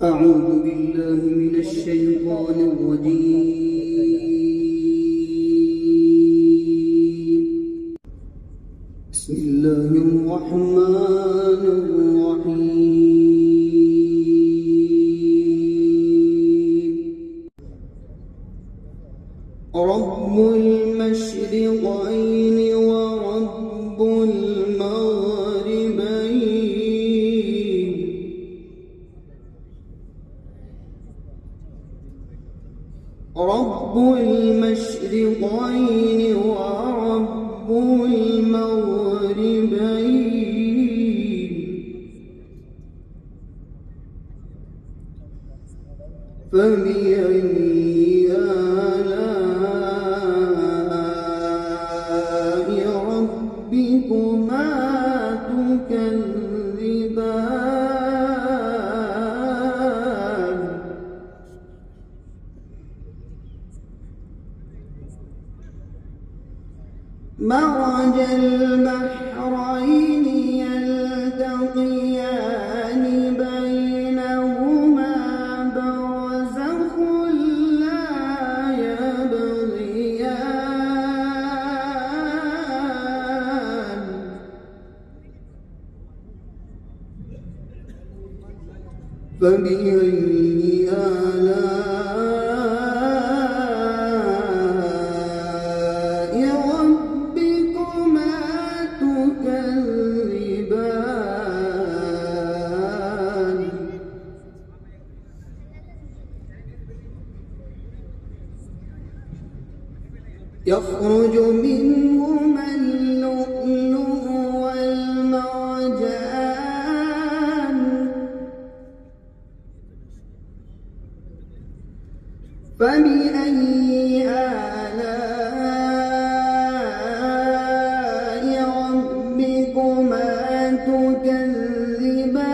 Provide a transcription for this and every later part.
أعوذ بالله من الشيطان الرجيم. بسم الله الرحمن الرحيم. رب المشرقين ورب المغربين، رب المشرقين ورب المغربين، فبأي آلاء ربكما تكذبان؟ مرج البحرين يلتقيان بينهما برزخ لا يبغيان، فبأي آلاء ربكما تكذبان؟ يخرج منهما اللؤلؤ والمرجان، فبأي آلاء ربكما تكذبان؟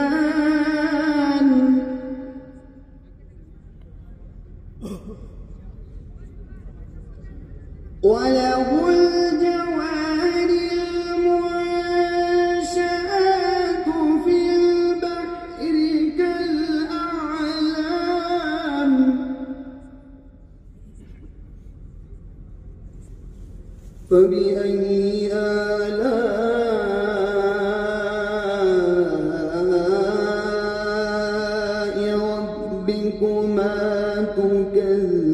وله الجوار المنشآت في البحر كالأعلام، فبأي آلاء ربكما تكذبان؟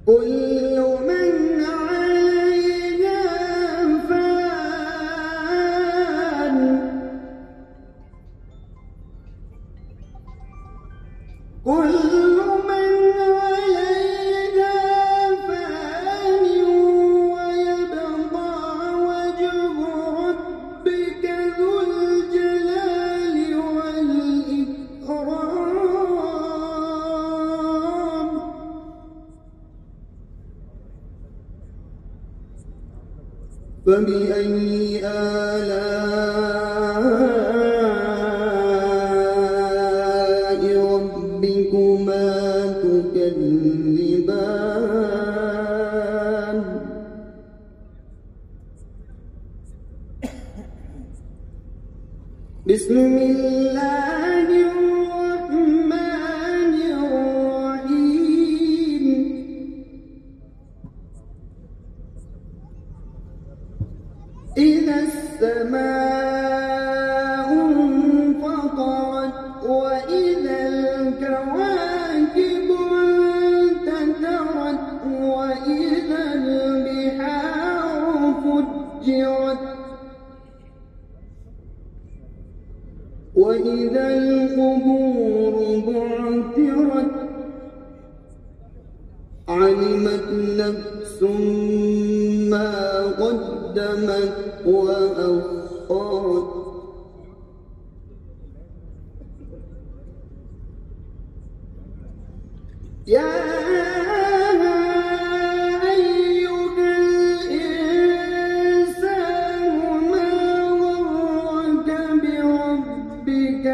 كل من عليها فان، كل من عليها فان، ويبقى وجه ربك ذو الجلال والإكرام، فبأي آلاء ربكما تكذبان؟ بسم الله الرحمن الرحيم. إذا السماء انفطرت وإذا الكواكب انتثرت وإذا البحار فجرت وإذا القبور بعثرت علمت نفس ما قدمت وأخرت يا أيها الإنسان ما غرك بربك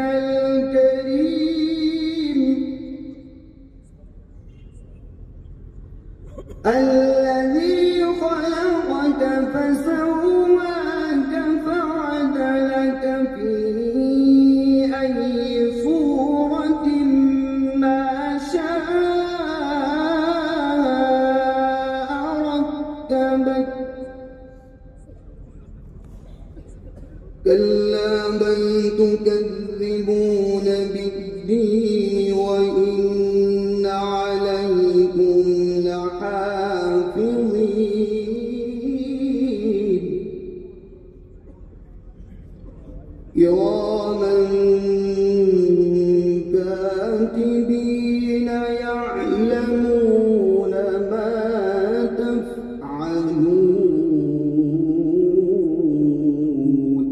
الكريم الذي خلقك فسواك فعدلك في أي صورة ما شاء ركبك كلا بل تكذبون بالدين وإن عليكم لحافظين كراما كاتبين يعلمون ما تفعلون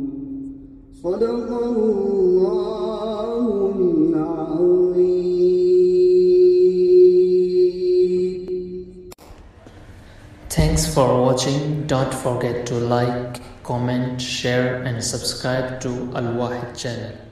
صدق الله العظيم. Thanks for watching. Don't forget to like, comment, share and subscribe to Al Wahid channel.